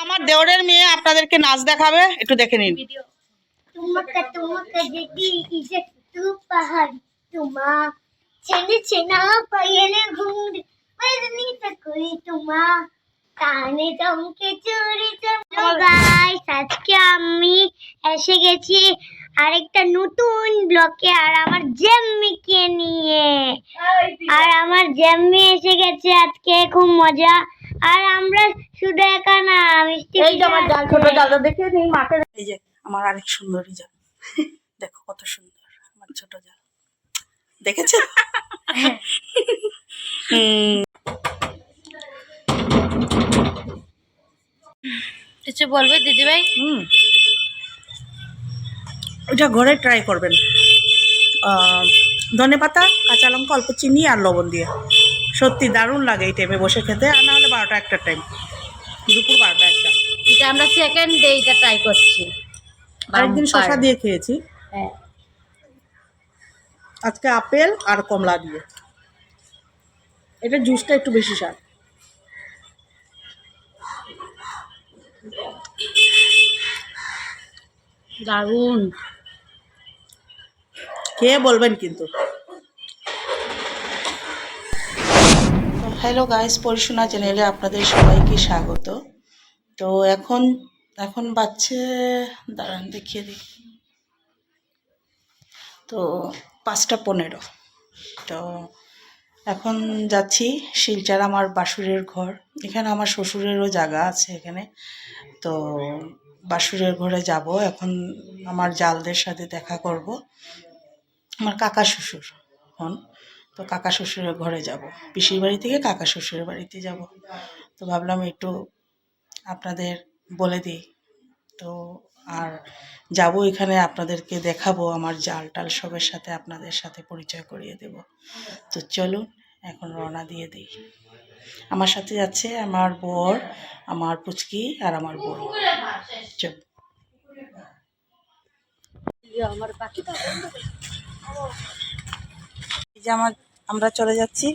আমার দেওরের মেয়ে আপনাদেরকে নাচ দেখাবে, একটু দেখে নিন। तुमका तुमका जेती इसे तू पहाड़ तुमा चेने चेना पयले घुंग वजनी तकोई तुमा কানে চমকে চুরি চমকে গাইস আজকে আমি এসে গেছি আরেকটা নতুন ব্লকে আর আমার জেম্মিকে নিয়ে। আর আমার জেম্মি এসে গেছে আজকে, খুব মজা। আর আমরা শুধু একা না, মিষ্টি এই যে আমার জাল, ছোট জালটা দেখে নিন মাকে। এই যে আমার আরেক সুন্দরী জাল, দেখো কত সুন্দর আমার ছোট জাল, দেখেছেন? কিছু বলবে দিদি ভাই? ওটা ঘরে ট্রাই করবেন, ধনেপাতা, কাঁচা লঙ্কা, অল্প চিনি আর লবণ দিয়ে। সত্যি দারুণ লাগে এই টাইমে বসে খেতে। আর না হলে 12টা একটা টাইম, দুপুর 12টা একটা। এটা আমরা সেকেন্ড ডে এটা ট্রাই করছি। আরেকদিন শসা দিয়ে খেয়েছি, হ্যাঁ আজকে আপেল আর কমলা দিয়ে। এটা জুসটা একটু বেশি স্বাদ। দারুণ, খেয়ে বলবেন কিন্তু। হ্যালো গাইস, পরিশোনা চ্যানেলে আপনাদের সবাইকে স্বাগত। তো এখন বাচ্চে, দাঁড়ান দেখিয়ে দিই, তো 5টা 15। তো এখন যাচ্ছি শিলচর, আমার বাসুরের ঘর। এখানে আমার শ্বশুরেরও জায়গা আছে এখানে, তো বাসুরের ঘরে যাব। এখন আমার জালদের সাথে দেখা করব, আমার কাকা শ্বশুর হন। তো কাকা শ্বশুরের ঘরে যাব, পিসির বাড়ি থেকে কাকা শ্বশুরের বাড়িতে যাব। তো ভাবলাম একটু আপনাদের বলে দিই। তো আর যাব এখানে, আপনাদেরকে দেখাবো আমার জাল টাল সবের সাথে, আপনাদের সাথে পরিচয় করিয়ে দেব। তো চলুন এখন রওনা দিয়ে দিই। আমার সাথে যাচ্ছে আমার বর, আমার পুচকি আর আমার বোন। চল। এই যে আমরা চলে যাচ্ছি।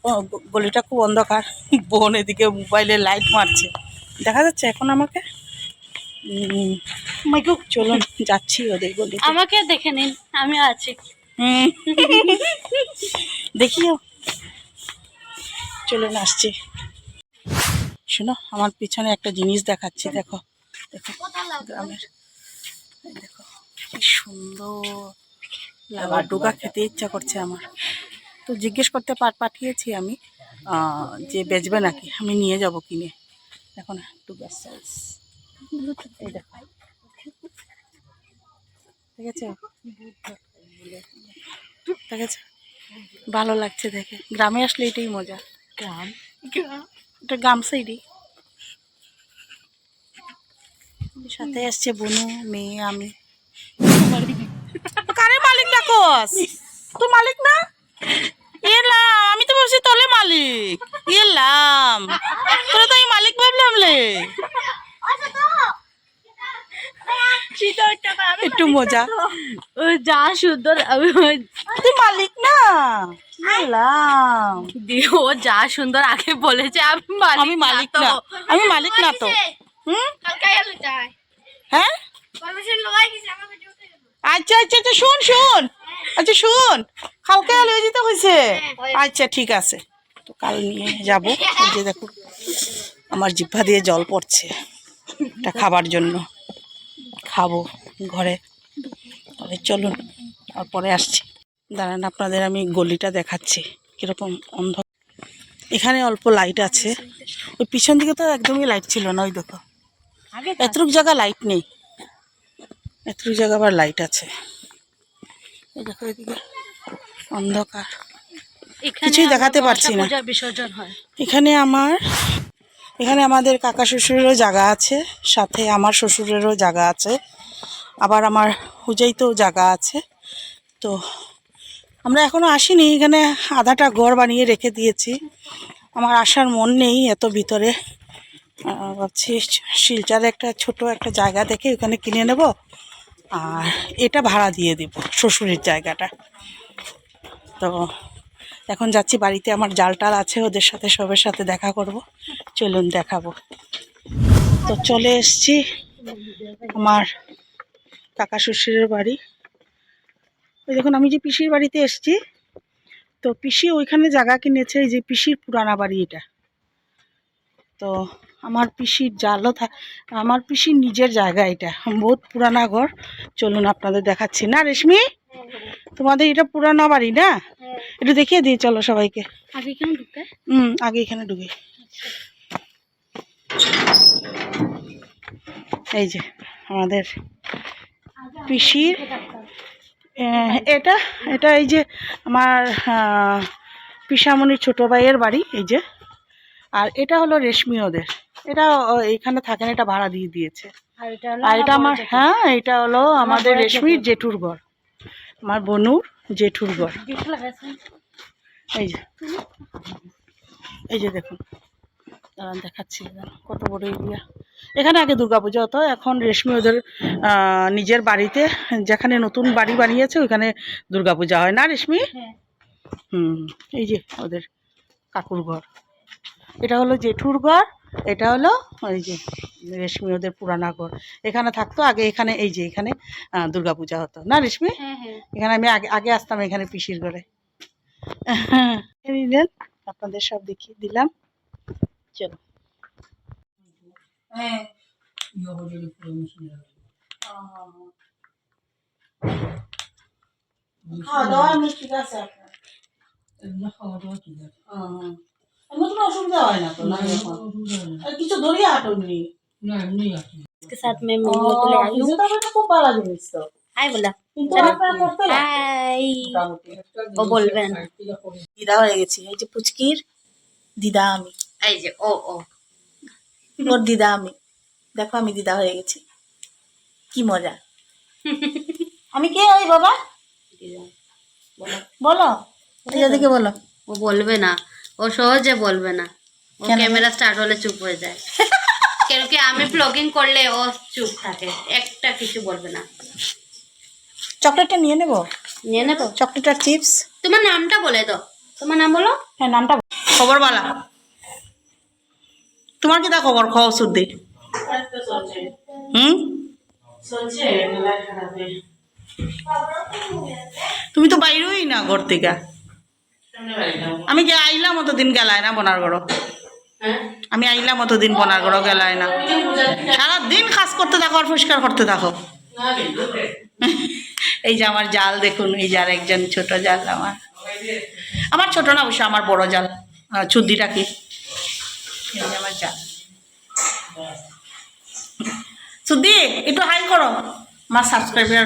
ও গলিটা খুব অন্ধকার, বোন এদিকে মোবাইলে লাইট মারছে, দেখা যাচ্ছে এখন আমাকে? চলুন যাচ্ছি ওদের গলি। আমাকে দেখে নিন, আমি আছি। দেখিও, চলুন আসছি। শোনো, আমার পিছনে একটা জিনিস দেখাচ্ছি, দেখো দেখো গ্রামের, দেখো কি সুন্দর লাড্ডুগা, খেতে ইচ্ছা করছে আমার। তো জিজ্ঞেস করতে পাঠিয়েছি আমি যে বেচবে নাকি, আমি নিয়ে যাব কিনে। এখন একটু গ্যাস সাইজ, এই দেখো, ঠিক আছে, ঠিক আছে, ভালো লাগছে দেখে। গ্রামে আসলে এটাই মজা। এটা গ্রাম সাইডই। সাথে আসছে বোনু, মেয়ে, আমি। কারে মালিক ডাকস? তো মালিক না? এলাম, আমি তো ভাবছি তলে মালিক। এলাম, তোরা তো আমি মালিক ভাবলাম লে। একটু মজা, যা সুন্দর, তুই মালিক না? এলাম, ও যা সুন্দর আগে বলেছে আমি মালিক না, আমি মালিক না তো। হ্যাঁ, আচ্ছা আচ্ছা আচ্ছা, শুন, আচ্ছা শুন, কালকে লয়ে যেতে হয়েছে। আচ্ছা ঠিক আছে, তো কাল নিয়ে যাবো। এই যে দেখো আমার জিহ্বা দিয়ে জল পড়ছে, এটা খাবার জন্য, খাবো ঘরে। তবে চলুন আর পরে আসছি। দাঁড়ান, আপনাদের আমি গলিটা দেখাচ্ছি কিরকম অন্ধ। এখানে অল্প লাইট আছে, ওই পিছন দিকে তো একদমই লাইট ছিল না। ওই দেখো এতটুক জায়গা লাইট নেই, এতটুক জায়গা আবার লাইট আছে। এই দেখো এদিকে অন্ধকার, কিছুই দেখাতে পারছি না। বিসর্জন হয় এখানে আমাদের কাকা শ্বশুরেরও জায়গা আছে, সাথে আমার শ্বশুরেরও জায়গা আছে, আবার আমার হুজাইতেও জায়গা আছে। তো আমরা এখনো আসিনি, এখানে আধাটা ঘর বানিয়ে রেখে দিয়েছি। আমার আসার মন নেই এত ভিতরে। ভাবছি শিলচরে একটা ছোট একটা জায়গা দেখে ওখানে কিনে নেব, আর এটা ভাড়া দিয়ে দেব, শ্বশুরের জায়গাটা। তো এখন যাচ্ছি বাড়িতে, আমার জাল টাল আছে, ওদের সাথে সবের সাথে দেখা করব। চলুন দেখাবো। তো তো চলে এসেছি আমার কাকা শ্বশুরের বাড়ি। ওই দেখুন আমি যে পিসির বাড়িতে এসেছি, তো পিসি ওইখানে জায়গা কিনেছে, এই যে পিসির পুরানা বাড়ি এটা। তো আমার পিসির আমার পিসির নিজের জায়গা, এটা বহুত পুরানা ঘর। চলুন আপনাদের দেখাচ্ছি না রেশমি, তোমাদের এটা পুরানা বাড়ি না, একটু দেখিয়ে দিই চলো সবাইকে। আগে এখানে ঢুকে আগে এখানে ঢুকে, এই যে আমাদের পিসির এটা এটা এই যে আমার পিসামণির ছোটো ভাইয়ের বাড়ি, এই যে। আর এটা হলো রেশমি ওদের, এটা এখানে থাকেন, এটা ভাড়া দিয়ে দিয়েছে। আর এটা আমার, হ্যাঁ এটা হলো আমাদের রেশমির জেঠুর ঘর, আমার বনুর জেঠুর ঘর। এই যে এই যে দেখুন, দাঁড়ান দেখাচ্ছি, কত বড় এরিয়া। এখানে আগে দুর্গাপূজা হতো, এখন রেশমি ওদের নিজের বাড়িতে, যেখানে নতুন বাড়ি বানিয়েছে ওইখানে দুর্গাপূজা হয় না রেশমি? এই যে ওদের কাকুর ঘর, এটা হলো জেঠুর ঘর, এটা হলো ওই যে রেশমি ওদের পুরানা ঘর। এখানে থাকতো আগে, এখানে এই যে এখানে দুর্গাপূজা হতো না রেশমি? এখানে আমি আগে আগে আসতাম এখানে পিসির ঘরে। আপনাদের সব দেখিয়ে দিলাম, চলো। খাওয়া দাওয়া ঠিক আছে আপনার? নতুন অসুবিধা হয় না তো? কিছু ধরিয়ে হাঁটুননি? इसके साथ मैं मेनू को ले आई हूँ। খুব ভালো জিনিস তো। हाय बोला, কিন্তু আপনার করতে লাগে हाय মোটামুটি। ও বলবেন। দিদা হয়ে গেছি, এই যে পুচকির দিদা আমি, এই যে ও ওর দিদা আমি, দেখো আমি দিদা হয়ে গেছি, কি মজা। আমি কে ওই বাবা? বলো দিদাদিকে বলো। ও বলবে না, ও সহজে বলবে না, ও কেন? ক্যামেরা স্টার্ট হলে চুপ হয়ে যায়। কেন কি আমি ব্লগিং করলে ও চুপ থাকে, একটা কিছু বলবে না। চকলেটটা নিয়ে নেবো? নিয়ে নেবো। চকলেট আর চিপস। তোমার নামটা বলে দাও, তোমার নাম বলো। হ্যাঁ নামটা। খবর বালা, তোমার কি তা খবর? খাও সুদ্দি। তুমি তো বাইরেই না ঘর থেকে। আমি যে আইলাম অতদিন গেলায় না বনার ঘর, আমি আইলাম অতদিন বনার ঘর গেলায় না। সারাদিন কাজ করতে থাকো আর পরিষ্কার করতে থাকো। এই যে আমার জাল দেখুন, এই যে আর একজন ছোট জাল, আমার আমার ছোট না অবশ্য, আমার বড় জাল, চুদ্দিটা কি, এই যে আমার জাল। সুদ্দি একটু হাই করো আমার সাবস্ক্রাইবার,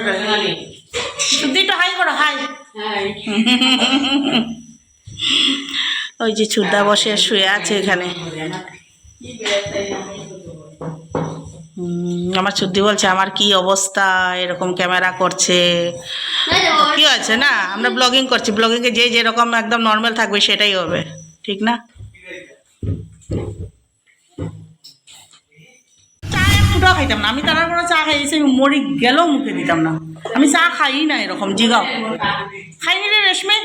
সুদ্দি একটু হাই করো, হাই। ওই যে চুদ্দা বসে শুয়ে আছে এখানে। আমার চুদ্দি বলছে আমার কি অবস্থা, এরকম ক্যামেরা করছে। কি হয়েছে না, আমরা ব্লগিং করছি, ব্লগিংয়ে যে যেরকম একদম নর্মাল থাকবে সেটাই হবে, ঠিক না? চা খাইতাম না আমি, তার কোনো চা খাইছি মরি গেলেও মুখে দিতাম না, আমি চা খাই না এরকম, জিগাও খাইনি রে রেশমে।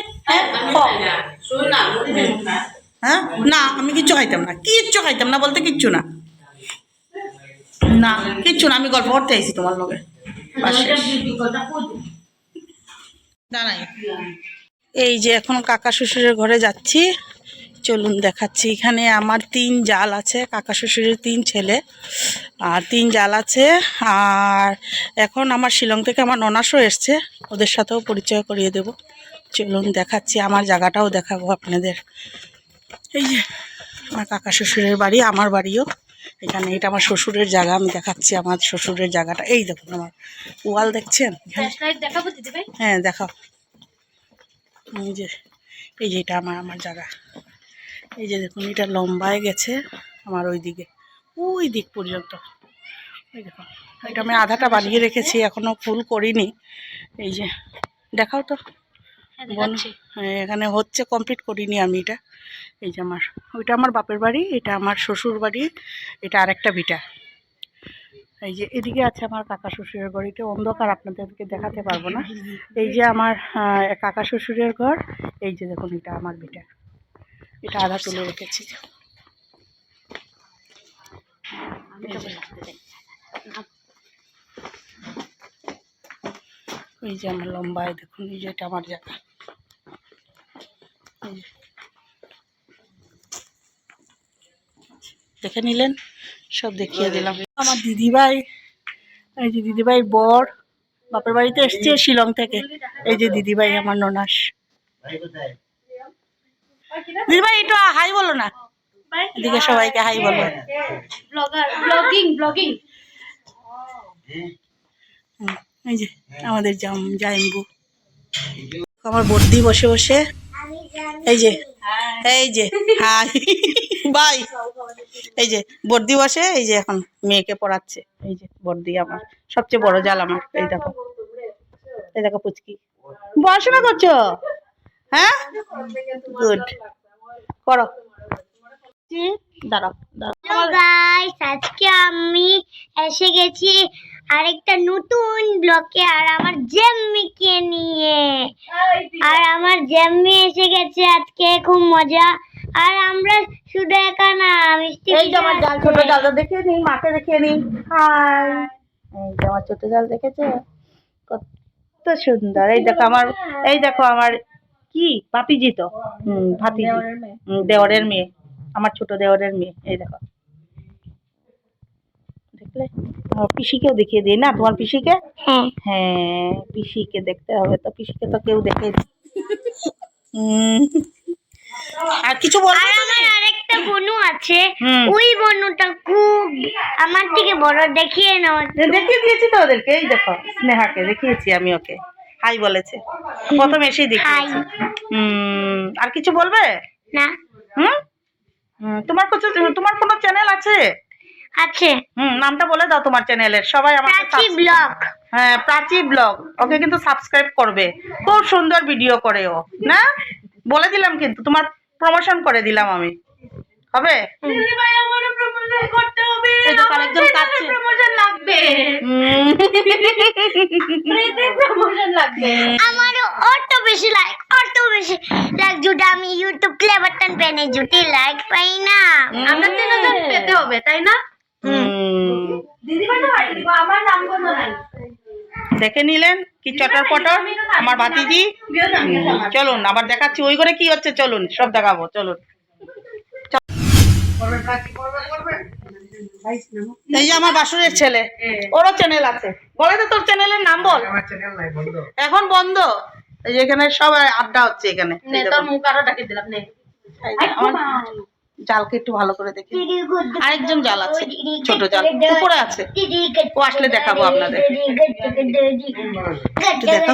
হ্যাঁ না আমি কিচ্ছু খাইতাম না, কিচ্ছু খাইতাম না বলতে কিচ্ছু না, না কিচ্ছু না, আমি গল্প করতে আইছি তোমার লগে। দাঁড়াই, এই যে এখন কাকা শ্বশুরের ঘরে যাচ্ছি, চলুন দেখাচ্ছি। এখানে আমার 3 জাল আছে, কাকা শ্বশুরের 3 ছেলে আর 3 জাল আছে। আর এখন আমার শিলং থেকে আমার ননাসও এসছে, ওদের সাথেও পরিচয় করিয়ে দেব। চলুন দেখাচ্ছি, আমার জায়গাটাও দেখাবো আপনাদের। এই যে আমার কাকা শ্বশুরের বাড়ি, আমার বাড়িও এখানে, এটা আমার শ্বশুরের জায়গা। আমি দেখাচ্ছি আমার শ্বশুরের জায়গাটা, এই দেখুন আমার ওয়াল দেখছেন? দেখাবো দিদি ভাই। হ্যাঁ দেখাও, এই যে এই যে এটা আমার জায়গা। এই যে দেখুন এটা লম্বায় গেছে আমার ওই দিকে, ওই দিক পর্যন্ত। এই দেখুন এটা আমি আধাটা বানিয়ে রেখেছি, এখনো ফুল করিনি। এই যে দেখাও তো, হ্যাঁ এখানে হচ্ছে, কমপ্লিট করিনি আমি এটা। এই যে আমার ওইটা আমার বাপের বাড়ি, এটা আমার শ্বশুর বাড়ি, এটা আরেকটা ভিটা। এই যে এদিকে আছে আমার কাকা শ্বশুরের ঘর, এটা অন্ধকার আপনাদেরকে দেখাতে পারবো না। এই যে আমার কাকা শ্বশুরের ঘর, এই যে দেখুন এটা আমার ভিটা, এটা আধা তুলে রেখেছি। এই যে আমার লম্বায় দেখুন, এই যে এটা আমার জায়গা। এই যে। দেখে নিলেন, সব দেখিয়ে দিলাম। আমার দিদিভাই, এই যে দিদিভাই বর বাপের বাড়িতে এসছে শিলং থেকে। এই যে দিদিভাই আমার ননাস। দিদিভাই একটু হাই বলো না, এদিকে সবাইকে হাই বলো। এই যে আমাদের জাইম্বু, আমার বর্দি বসে বসে, এই যে হাই বাই। এই যে বর্দি বসে, এই যে এখন মেয়েকে পড়াচ্ছে। এই যে বর্দি আমার সবচেয়ে বড় জাল আমার। এই দেখো পুচকি, পড়াশোনা করছো? হ্যাঁ, গুড, করো। দাঁড়াও হ্যালো গাইস, আজকে আমি এসে গেছি আরেকটা নতুন ব্লকে, আর আমার জেম্মিকে নিয়ে। আর আমার জেম্মি এসে গেছে আজকে, খুব মজা। আর আমরা শুধু একা না, মিষ্টি এই যে আমার জাল, ছোট জালটা দেখিয়ে নিই, মাকে দেখিয়ে নিই। হাই, এই যে আমার ছোট জাল, দেখেছো কত সুন্দর। এই দেখো আমার কি ভাতিজি, তো ভাতিজি, দেওরের মেয়ে, আমার ছোট দেওরের মেয়ে। এই দেখো, দেখলে? আমার পিসিকেও দেখিয়ে দিই না, তোমার পিসিকে? হ্যাঁ, পিসিকে দেখতে হবে তো, পিসিকে তো কেউ দেখে। আর কিছু বলবো? আমার আরেকটা বোনু আছে, ওই বোনুটা খুব আমার থেকে বড়। দেখিয়ে নাও। দেখিয়ে দিয়েছি তো ওদেরকে। এই দেখো স্নেহাকে দেখিয়েছি আমি, ওকে হাই বলেছে প্রথম এসেই দেখিয়েছি। আর কিছু বলবে না? তোমার কোনো চ্যানেল আছে? নামটা বলে দাও তোমার চ্যানেলের, সবাই আমাকে। প্রাচী ব্লগ। হ্যাঁ, প্রাচী ব্লগ, ওকে কিন্তু সাবস্ক্রাইব করবে, খুব সুন্দর ভিডিও করে ও। না, বলে দিলাম, কিন্তু তোমার প্রমোশন করে দিলাম আমি, হবে? আমারও অত বেশি লাইক যদি আমি ইউটিউব প্লে বাটন পেনে যদি লাইক পাই না, আমরা 3000 পেতে হবে, তাই না? দেখে নিলেন কি চটর পটর আমার ভাতিজি। চলুন আবার দেখাচ্ছি ওই ঘরে কি হচ্ছে, চলুন সব দেখাবো, চলুন। এই যে আমার বাসুরের ছেলে, ওরও চ্যানেল আছে। বলে তো তোর চ্যানেলের নাম বল। এখন বন্ধ। এই যে এখানে সব আড্ডা হচ্ছে এখানে। জালকে একটু ভালো করে দেখি। আরেকজন জাল আছে, ছোট জাল উপরে আছে, ও আসলে দেখাবো আপনাদের। একটু দেখো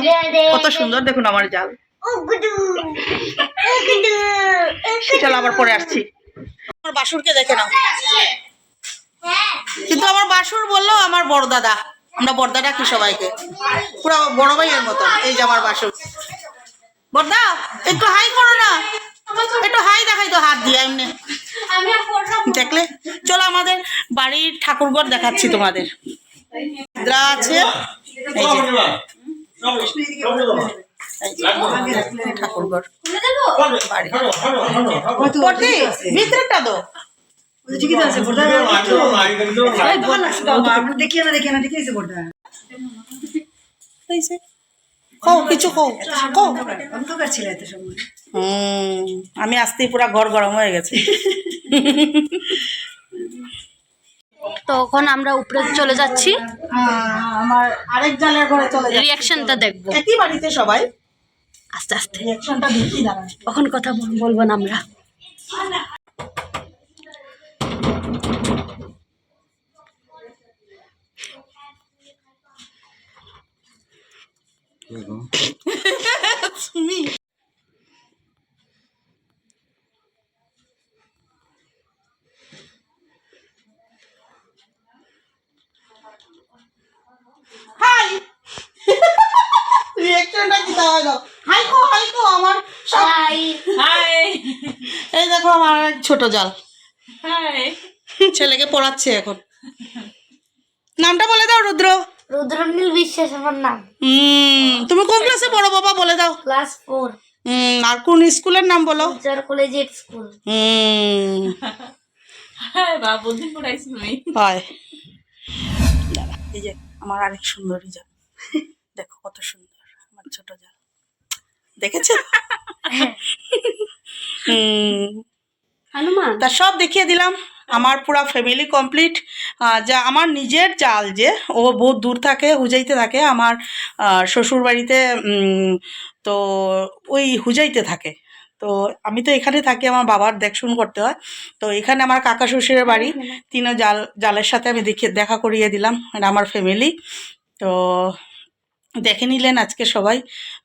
কত সুন্দর, দেখুন আমার জাল। চল আবার পরে আসছি। আমার বাসুরকে দেখে নাও। কিন্তু আমার বাসুর বললো আমার বড় দাদা, আমরা বড়দা ডাকি সবাইকে, পুরো বড় ভাইয়ের মতো। এই যে আমার বাসুর। বড়দা একটু হাই করো না, একটু হাই দেখাই তো হাত দিয়ে এমনি, দেখলে? চলো আমাদের বাড়ির ঠাকুরঘর দেখাচ্ছি তোমাদের। আছে ঠাকুরঘর বাড়ি, ভিতরটা তো কিছু আমি আসতেই পুরা ঘর গরম হয়ে গেছে। তখন আমরা উপরে চলে যাচ্ছি, আমার আরেক জালের ঘরে চলে যাচ্ছি। রিয়াকশনটা দেখবো একই বাড়িতে সবাই, আস্তে আস্তে। রিয়াকশনটা দেখি, দাঁড়ান। কখন কথা বলবো না আমরা। তুমি হাই রিঅ্যাকশনটা কি দাও দাও। হাই কো আমার হাই হাই। এই দেখো আমার ছোট জাল, হাই, ছেলেকে পড়াচ্ছে এখন। নামটা বলে দাও। রুদ্রনীল বিশ্বাস আমার নাম। তুমি কোন ক্লাসে পড়ো বাবা, বলে দাও। ক্লাস 4। আর কোন স্কুলের নাম বলো? Collegiate school. হয় দাঁড়া, এই যে আমার আরেক সুন্দরী জাল। দেখো কত সুন্দর আমার ছোট জাল, দেখেছো? হনুমান তা সব দেখিয়ে দিলাম। আমার পুরা ফ্যামিলি কমপ্লিট। যা আমার নিজের জাল, যে ও বহুত দূর থাকে, হুজাইতে থাকে আমার শ্বশুর বাড়িতে। তো ওই হুজাইতে থাকে, তো আমি তো এখানে থাকি, আমার বাবার দেখশুন করতে হয়। তো এখানে আমার কাকা শ্বশুরের বাড়ি, তিনও জালের সাথে আমি দেখা করিয়ে দিলাম। এটা আমার ফ্যামিলি। তো দেখে নিলেন আজকে সবাই।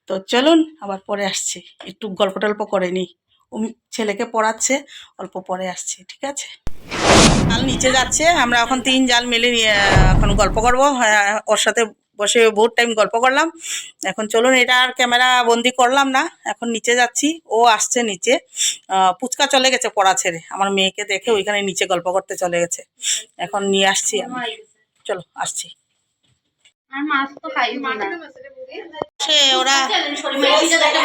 তো চলুন আবার পরে আসছি, একটু গল্প টল্প করে নিই। ছেলেকে পড়াচ্ছে, অল্প পরে আসছি, ঠিক আছে? জাল নিচে যাচ্ছে, আমরা এখন 3 জাল মিলে এখন গল্প করবো। ওর সাথে বসে বহুত টাইম গল্প করলাম। এখন চলুন, এটা আর ক্যামেরা বন্দি করলাম না, এখন নিচে যাচ্ছি। ও আসছে নিচে, পুচকা চলে গেছে পড়া ছেড়ে, আমার মেয়েকে দেখে ওইখানে নিচে গল্প করতে চলে গেছে। এখন নিয়ে আসছি আমি, চলো আসছি। সে ওরা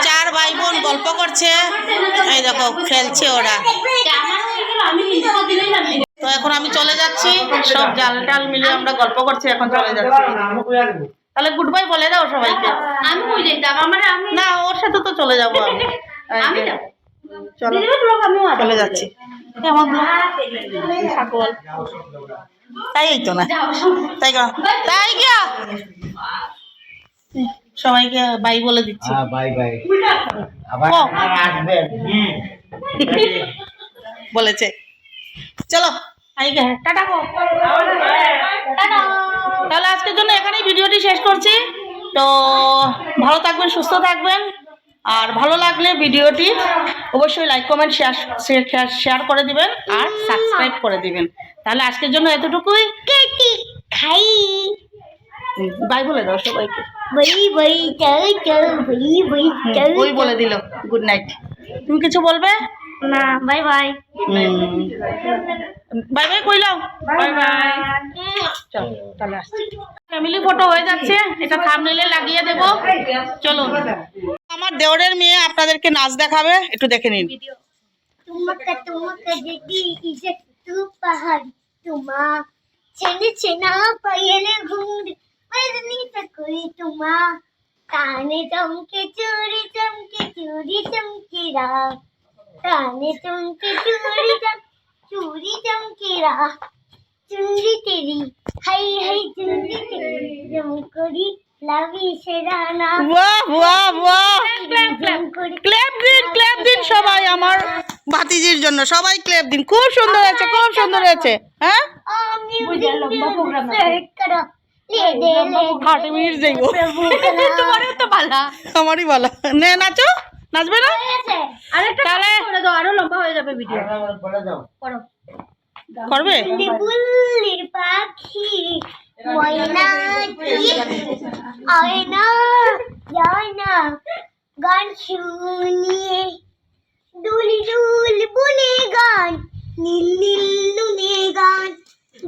4 ভাই বোন গল্প করছে, এই দেখো খেলছে ওরা। তো এখন আমি চলে যাচ্ছি, সব জাল টাল মিলে আমরা গল্প করছি, এখন চলে যাচ্ছি। তাহলে গুড বাই বলে দাও সবাইকে। আমি কই যাইতাম আমার আমি না, ওর সাথে তো চলে যাবো আমি। এই যে, চলো চলে যাচ্ছি। কেমন ঠাকুর তাই তো না, তাই তাই গিয়া সবাইকে বাই বলে দিচ্ছি। বাই বাই আবার ও। আসবেন বলেছে চলো টাটা গো। তাহলে আজকের জন্য এখানেই ভিডিওটি শেষ করছি। তো ভালো থাকবেন, সুস্থ থাকবেন, আর ভালো লাগলে ভিডিওটি অবশ্যই লাইক কমেন্ট শেয়ার করে দিবেন আর সাবস্ক্রাইব করে দিবেন। তাহলে আজকের জন্য এতটুকুই। খাই বাই বলে দাও সবাইকে। বই বই চাও চাও বই বই চাও ওই বলে দিল গুড নাইট। তুমি কিছু বলবে? না, বাই বাই। বাই বাই কইলাও। Bye bye. চলো তাহলে আসছি। ফ্যামিলি ফটো হয়ে যাচ্ছে, এটা থাম্বনেইলে লাগিয়ে দেব। চলো, আমার দেওরের মেয়ে আপনাদেরকে নাচ দেখাবে, একটু দেখে নিন। तुमका तुमका जगी इज्जत तू पहाड़ी तुमा छेने छेना पायले घूंड वजनी कोई तुमा ताने चमके चोरी चमके राह ताने चमके चोरी चमके राह चुनरी तेरी हाय हाय चुनरी तेरी जमकोरी लावी शेराना বাহ বাহ বাহ, जमकोरी ক্ল্যাপ দিন সবাই আমার ভাতিজির জন্য, সবাই ক্ল্যাপ দিন। খুব সুন্দর হয়েছে, খুব সুন্দর হয়েছে। হ্যাঁ, 30 মিনিট যাইব। তোমারও তো ভালো আমারই ভালো। নে নাচো, নাচবে না? আরেকটা তাহলে করে দাও, আরো লম্বা হয়ে যাবে ভিডিও বলে দাও করো। করবে? বুল্লির পাখি ময়নাটি আয়না জানা গান শুনিয়ে দুলি দুল বলে গান নীল নীল নুনে গান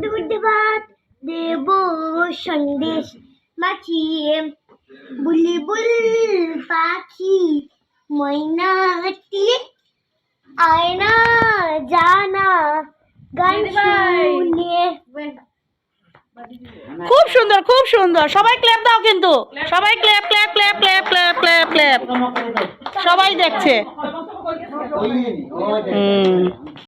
দুধ ভাত দেব সন্দেশ মাখিয়ে বুলবুল পাখি ময়নাটি আয়না জানা গান শুনিয়ে খুব সুন্দর, খুব সুন্দর। সবাই ক্ল্যাপ দাও কিন্তু, সবাই clap clap clap clap clap clap clap. সবাই দেখছে।